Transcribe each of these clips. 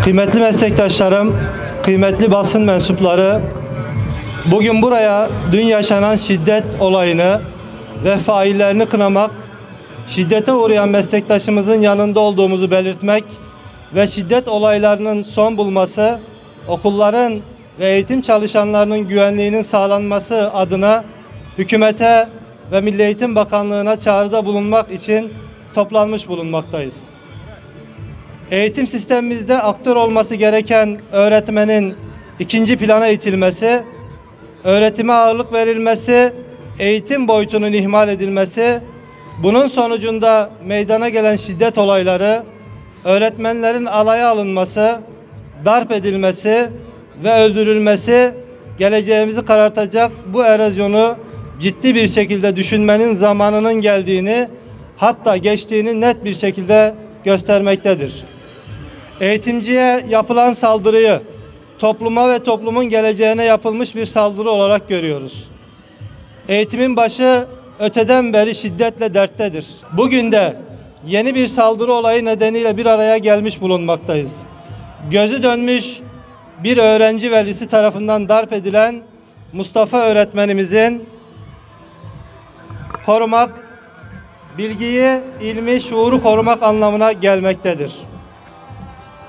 Kıymetli meslektaşlarım, kıymetli basın mensupları, bugün buraya dün yaşanan şiddet olayını ve faillerini kınamak, şiddete uğrayan meslektaşımızın yanında olduğumuzu belirtmek ve şiddet olaylarının son bulması, okulların ve eğitim çalışanlarının güvenliğinin sağlanması adına hükümete ve Milli Eğitim Bakanlığı'na çağrıda bulunmak için toplanmış bulunmaktayız. Eğitim sistemimizde aktör olması gereken öğretmenin ikinci plana itilmesi, öğretime ağırlık verilmesi, eğitim boyutunun ihmal edilmesi, bunun sonucunda meydana gelen şiddet olayları, öğretmenlerin alaya alınması, darp edilmesi ve öldürülmesi geleceğimizi karartacak bu erozyonu ciddi bir şekilde düşünmenin zamanının geldiğini, hatta geçtiğini net bir şekilde göstermektedir. Eğitimciye yapılan saldırıyı topluma ve toplumun geleceğine yapılmış bir saldırı olarak görüyoruz. Eğitimin başı öteden beri şiddetle derttedir. Bugün de yeni bir saldırı olayı nedeniyle bir araya gelmiş bulunmaktayız. Gözü dönmüş bir öğrenci velisi tarafından darp edilen Mustafa öğretmenimizin korumak, bilgiyi, ilmi, şuuru korumak anlamına gelmektedir.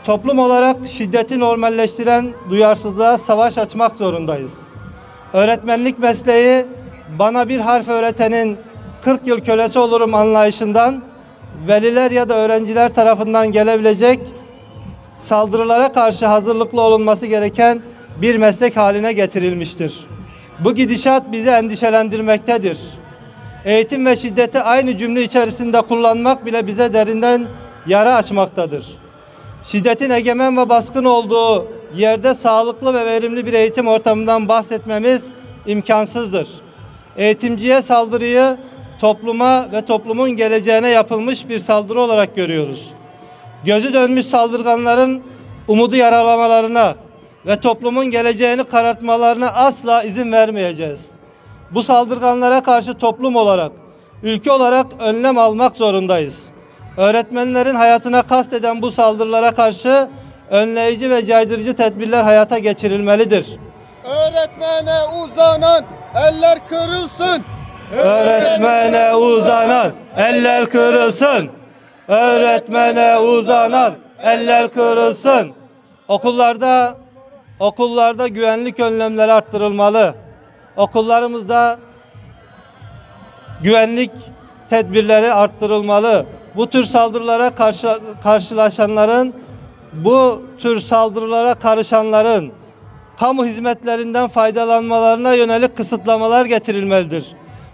Toplum olarak şiddeti normalleştiren duyarsızlığa savaş açmak zorundayız. Öğretmenlik mesleği bana bir harf öğretenin 40 yıl kölesi olurum anlayışından veliler ya da öğrenciler tarafından gelebilecek saldırılara karşı hazırlıklı olunması gereken bir meslek haline getirilmiştir. Bu gidişat bizi endişelendirmektedir. Eğitim ve şiddeti aynı cümle içerisinde kullanmak bile bize derinden yara açmaktadır. Şiddetin egemen ve baskın olduğu yerde sağlıklı ve verimli bir eğitim ortamından bahsetmemiz imkansızdır. Eğitimciye saldırıyı topluma ve toplumun geleceğine yapılmış bir saldırı olarak görüyoruz. Gözü dönmüş saldırganların umudu yaralamalarına ve toplumun geleceğini karartmalarına asla izin vermeyeceğiz. Bu saldırganlara karşı toplum olarak, ülke olarak önlem almak zorundayız. Öğretmenlerin hayatına kasteden bu saldırılara karşı önleyici ve caydırıcı tedbirler hayata geçirilmelidir. Öğretmene uzanan eller kırılsın. Öğretmene uzanan eller kırılsın. Öğretmene uzanan eller kırılsın. Okullarda güvenlik önlemleri arttırılmalı. Okullarımızda güvenlik tedbirleri arttırılmalı. Bu tür saldırılara karşılaşanların, bu tür saldırılara karışanların kamu hizmetlerinden faydalanmalarına yönelik kısıtlamalar getirilmelidir.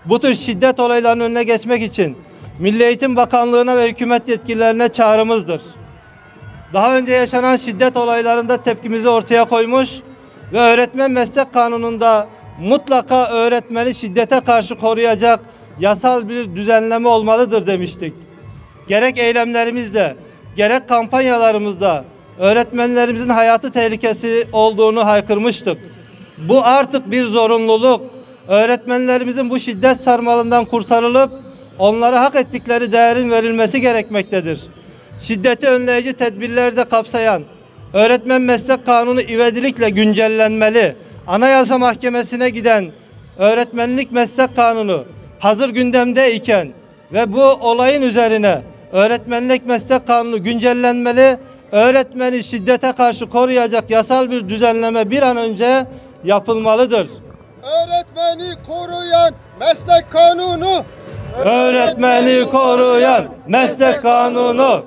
Bu tür şiddet olaylarının önüne geçmek için Milli Eğitim Bakanlığı'na ve hükümet yetkililerine çağrımızdır. Daha önce yaşanan şiddet olaylarında tepkimizi ortaya koymuş ve öğretmen meslek kanununda mutlaka öğretmeni şiddete karşı koruyacak yasal bir düzenleme olmalıdır demiştik. Gerek eylemlerimizde, gerek kampanyalarımızda öğretmenlerimizin hayatı tehlikesi olduğunu haykırmıştık. Bu artık bir zorunluluk. Öğretmenlerimizin bu şiddet sarmalından kurtarılıp onlara hak ettikleri değerin verilmesi gerekmektedir. Şiddeti önleyici tedbirleri de kapsayan Öğretmen Meslek Kanunu ivedilikle güncellenmeli. Anayasa Mahkemesi'ne giden Öğretmenlik Meslek Kanunu hazır gündemde iken ve bu olayın üzerine Öğretmenlik Meslek Kanunu güncellenmeli, öğretmeni şiddete karşı koruyacak yasal bir düzenleme bir an önce yapılmalıdır. Öğretmeni koruyan meslek kanunu. Öğretmeni koruyan meslek kanunu.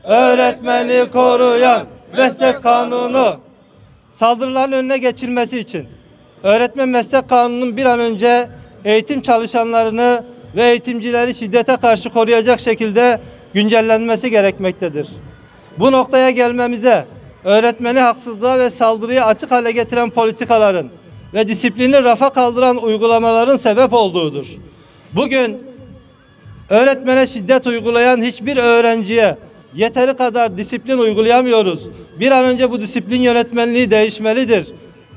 Öğretmeni koruyan meslek kanunu. Saldırıların önüne geçilmesi için Öğretmen Meslek Kanunu'nun bir an önce eğitim çalışanlarını ve eğitimcileri şiddete karşı koruyacak şekilde güncellenmesi gerekmektedir. Bu noktaya gelmemize öğretmeni haksızlığa ve saldırıya açık hale getiren politikaların ve disiplini rafa kaldıran uygulamaların sebep olduğudur. Bugün öğretmene şiddet uygulayan hiçbir öğrenciye yeteri kadar disiplin uygulayamıyoruz. Bir an önce bu disiplin yönetmenliği değişmelidir.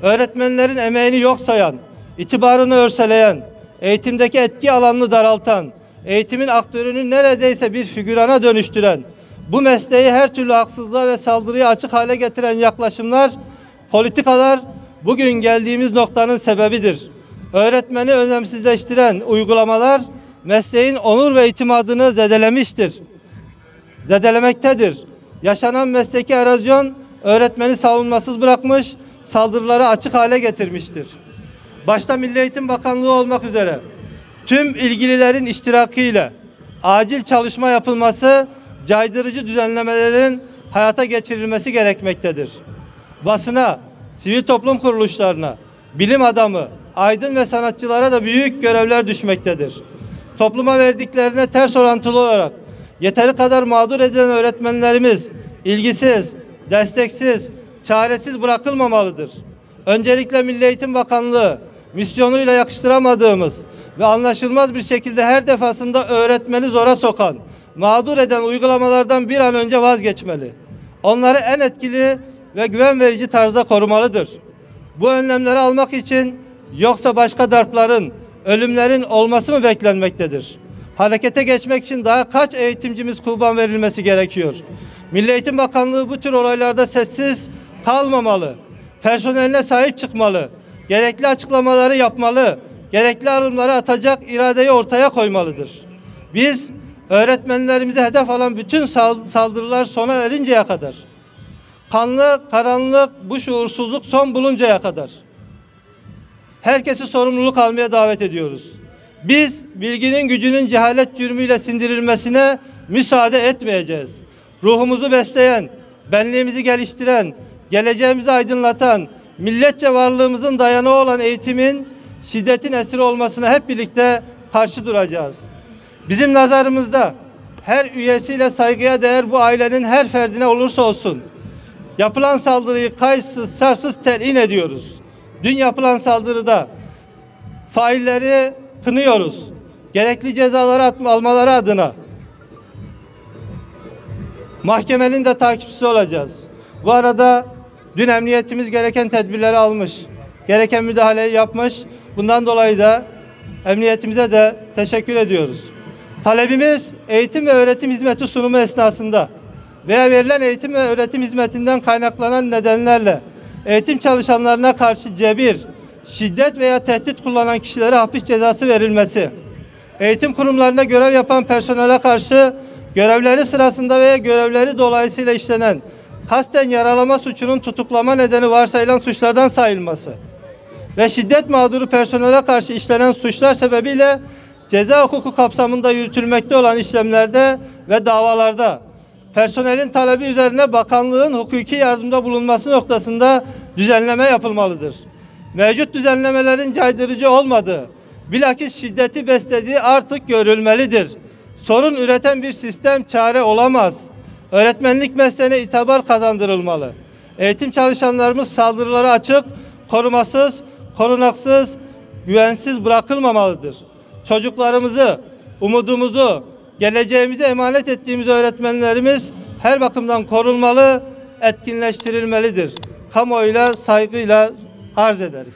Öğretmenlerin emeğini yok sayan, itibarını örseleyen, eğitimdeki etki alanını daraltan, eğitimin aktörünü neredeyse bir figürana dönüştüren, Bu mesleği her türlü haksızlığa ve saldırıya açık hale getiren yaklaşımlar, politikalar bugün geldiğimiz noktanın sebebidir. Öğretmeni önemsizleştiren uygulamalar mesleğin onur ve itimadını zedelemektedir. Yaşanan mesleki erozyon öğretmeni savunmasız bırakmış, saldırıları açık hale getirmiştir. Başta Milli Eğitim Bakanlığı olmak üzere tüm ilgililerin iştirakıyla acil çalışma yapılması, caydırıcı düzenlemelerin hayata geçirilmesi gerekmektedir. Basına, sivil toplum kuruluşlarına, bilim adamı, aydın ve sanatçılara da büyük görevler düşmektedir. Topluma verdiklerine ters orantılı olarak yeteri kadar mağdur edilen öğretmenlerimiz ilgisiz, desteksiz, çaresiz bırakılmamalıdır. Öncelikle Milli Eğitim Bakanlığı misyonuyla yakıştıramadığımız ve anlaşılmaz bir şekilde her defasında öğretmeni zora sokan, mağdur eden uygulamalardan bir an önce vazgeçmeli. Onları en etkili ve güven verici tarzda korumalıdır. Bu önlemleri almak için yoksa başka darpların, ölümlerin olması mı beklenmektedir? Harekete geçmek için daha kaç eğitimcimiz kurban verilmesi gerekiyor? Milli Eğitim Bakanlığı bu tür olaylarda sessiz kalmamalı. Personeline sahip çıkmalı. Gerekli açıklamaları yapmalı. Gerekli adımları atacak iradeyi ortaya koymalıdır. Biz öğretmenlerimize hedef alan bütün saldırılar sona erinceye kadar, kanlı, karanlık, bu şuursuzluk son buluncaya kadar herkesi sorumluluk almaya davet ediyoruz. Biz bilginin gücünün cehalet cürmüyle sindirilmesine müsaade etmeyeceğiz. Ruhumuzu besleyen, benliğimizi geliştiren, geleceğimizi aydınlatan, milletçe varlığımızın dayanağı olan eğitimin şiddetin esiri olmasına hep birlikte karşı duracağız. Bizim nazarımızda her üyesiyle saygıya değer bu ailenin her ferdine olursa olsun yapılan saldırıyı kayıtsız şartsız telin ediyoruz. Dün yapılan saldırıda failleri kınıyoruz. Gerekli cezaları almaları adına mahkemenin de takipçisi olacağız. Bu arada dün emniyetimiz gereken tedbirleri almış, gereken müdahaleyi yapmış. Bundan dolayı da emniyetimize de teşekkür ediyoruz. Talebimiz eğitim ve öğretim hizmeti sunumu esnasında veya verilen eğitim ve öğretim hizmetinden kaynaklanan nedenlerle eğitim çalışanlarına karşı cebir, şiddet veya tehdit kullanan kişilere hapis cezası verilmesi, eğitim kurumlarında görev yapan personele karşı görevleri sırasında veya görevleri dolayısıyla işlenen kasten yaralama suçunun tutuklama nedeni varsayılan suçlardan sayılması ve şiddet mağduru personele karşı işlenen suçlar sebebiyle ceza hukuku kapsamında yürütülmekte olan işlemlerde ve davalarda personelin talebi üzerine bakanlığın hukuki yardımda bulunması noktasında düzenleme yapılmalıdır. Mevcut düzenlemelerin caydırıcı olmadığı, bilakis şiddeti beslediği artık görülmelidir. Sorun üreten bir sistem çare olamaz. Öğretmenlik mesleğine itibar kazandırılmalı. Eğitim çalışanlarımız saldırılara açık, korumasız, korunaksız, güvensiz bırakılmamalıdır. Çocuklarımızı, umudumuzu, geleceğimize emanet ettiğimiz öğretmenlerimiz her bakımdan korunmalı, etkinleştirilmelidir. Kamuoyuyla saygıyla arz ederiz.